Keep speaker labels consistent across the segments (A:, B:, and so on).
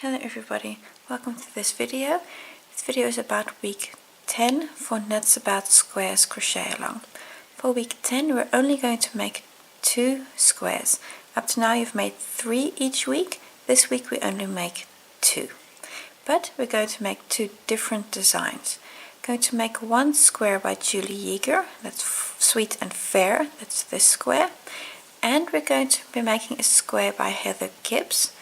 A: Hello everybody, welcome to this video. This video is about week 10 for Nuts About Squares Crochet Along. For week 10 we're only going to make 2 squares. Up to now you've made 3 each week. This week we only make 2. But we're going to make 2 different designs. Going to make one square by Julie Yeager, that's Sweet and Fair, that's this square. And we're going to be making a square by Heather Gibbs.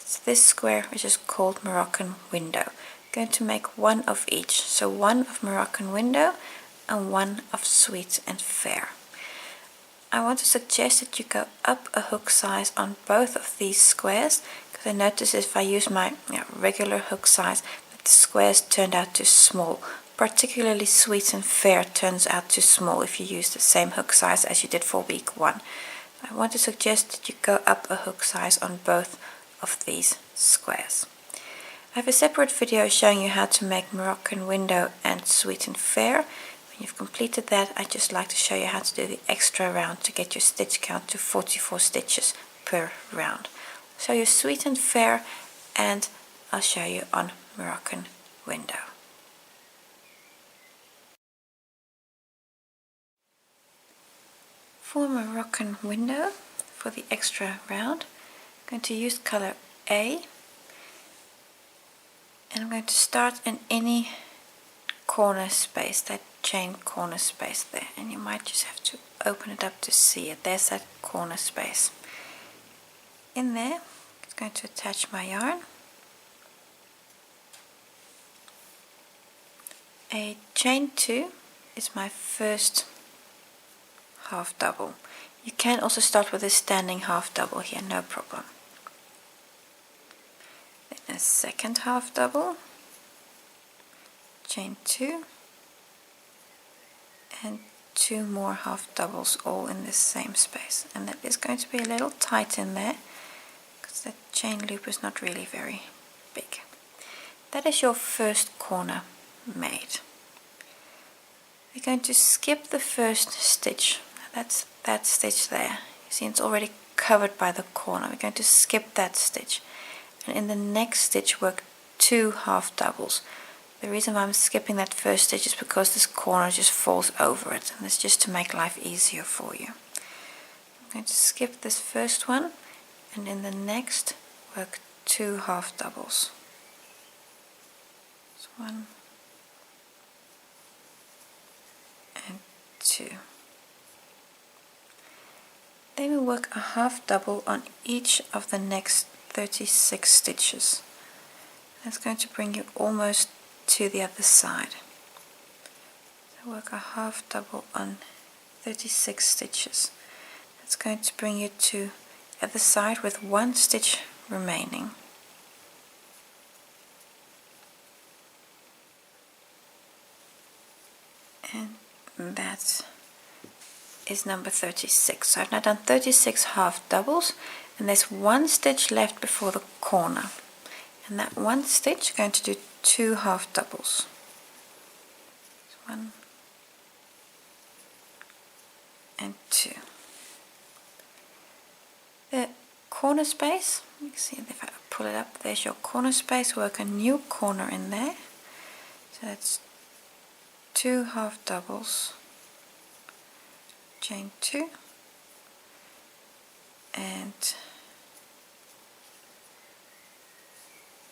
A: It's this square, which is called Moroccan Window. Going to make one of each, so one of Moroccan Window and one of Sweet and Fair. I want to suggest that you go up a hook size on both of these squares, because I noticed if I use my regular hook size that the squares turned out too small. Particularly Sweet and Fair turns out too small if you use the same hook size as you did for week 1. I want to suggest that you go up a hook size on both of these squares. I have a separate video showing you how to make Moroccan Window and Sweet and Fair. When you've completed that, I'd just like to show you how to do the extra round to get your stitch count to 44 stitches per round. I'll show you Sweet and Fair and I'll show you on Moroccan Window. For Moroccan Window, for the extra round, I'm going to use color A, and I'm going to start in any corner space, that chain corner space there, and you might just have to open it up to see it. There's that corner space. In there, I'm going to attach my yarn, a chain 2 is my first half double. You can also start with a standing half double here, no problem. Then a second half double, chain 2, and 2 more half doubles all in this same space. And that is going to be a little tight in there because that chain loop is not really very big. That is your first corner made. We're going to skip the first stitch. That's that stitch there. You see it's already covered by the corner. We're going to skip that stitch. And in the next stitch work 2 half doubles. The reason why I'm skipping that first stitch is because this corner just falls over it. And it's just to make life easier for you. I'm going to skip this first one. And in the next work 2 half doubles. So 1 and 2. Then we work a half double on each of the next 36 stitches. That's going to bring you almost to the other side. So work a half double on 36 stitches. That's going to bring you to the other side with 1 stitch remaining. And that's is number 36. So I've now done 36 half doubles and there's 1 stitch left before the corner, and that 1 stitch I'm going to do 2 half doubles. So 1 and 2. The corner space, you can see if I pull it up, there's your corner space. Work a new corner in there, so that's 2 half doubles, chain 2 and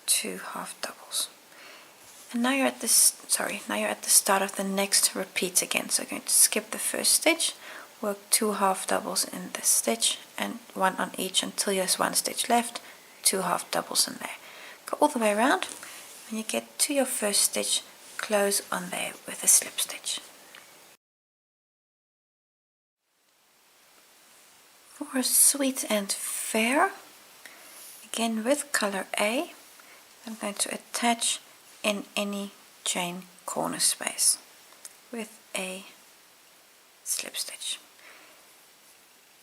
A: 2 half doubles. And now you're at this now you're at the start of the next repeat again. So I'm going to skip the first stitch, work 2 half doubles in this stitch and 1 on each until there's 1 stitch left, 2 half doubles in there. Go all the way around. When you get to your first stitch, close on there with a slip stitch. For Sweet and Fair, again with color A, I'm going to attach in any chain corner space with a slip stitch.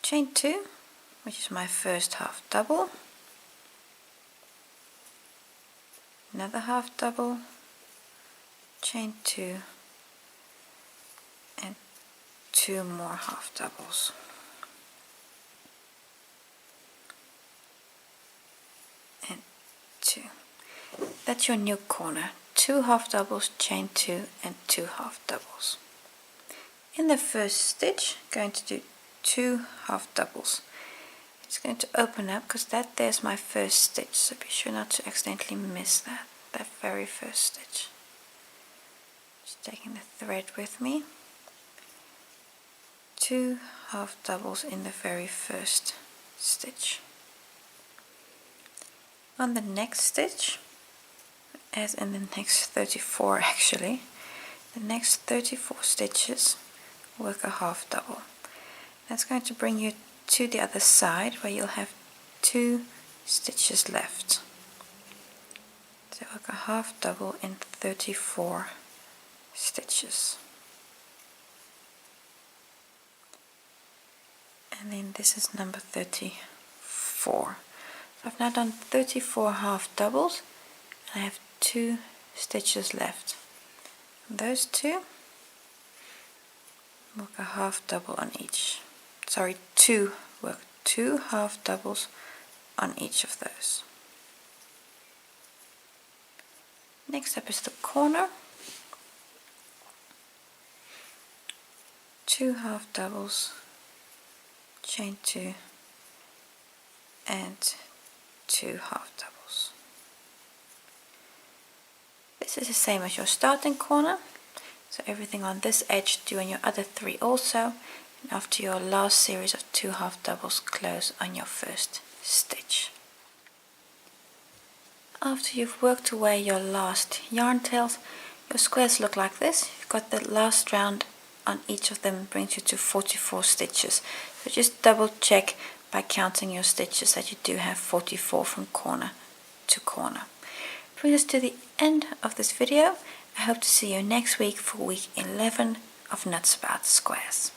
A: Chain 2, which is my first half double, another half double, chain 2 and 2 more half doubles. And 2. that's your new corner. 2 half doubles, chain 2 and 2 half doubles. In the first stitch, going to do 2 half doubles. It's going to open up because there's my first stitch, so be sure not to accidentally miss that very first stitch. Just taking the thread with me. 2 half doubles in the very first stitch. On the next stitch, as in the next 34 actually, the next 34 stitches, work a half double. That's going to bring you to the other side where you'll have 2 stitches left. So work a half double in 34 stitches. And then this is number 34. So I've now done 34 half doubles and I have 2 stitches left. And those 2, work a half double on each. Sorry, work 2 half doubles on each of those. Next up is the corner. 2 half doubles, chain 2 and 2 half doubles. This is the same as your starting corner, so everything on this edge do on your other 3 also, and after your last series of 2 half doubles, close on your first stitch. After you've worked away your last yarn tails, your squares look like this. You've got the last round on each of them, brings you to 44 stitches. So just double check by counting your stitches that you do have 44 from corner to corner. Brings us to the end of this video. I hope to see you next week for week 11 of Nuts About Squares.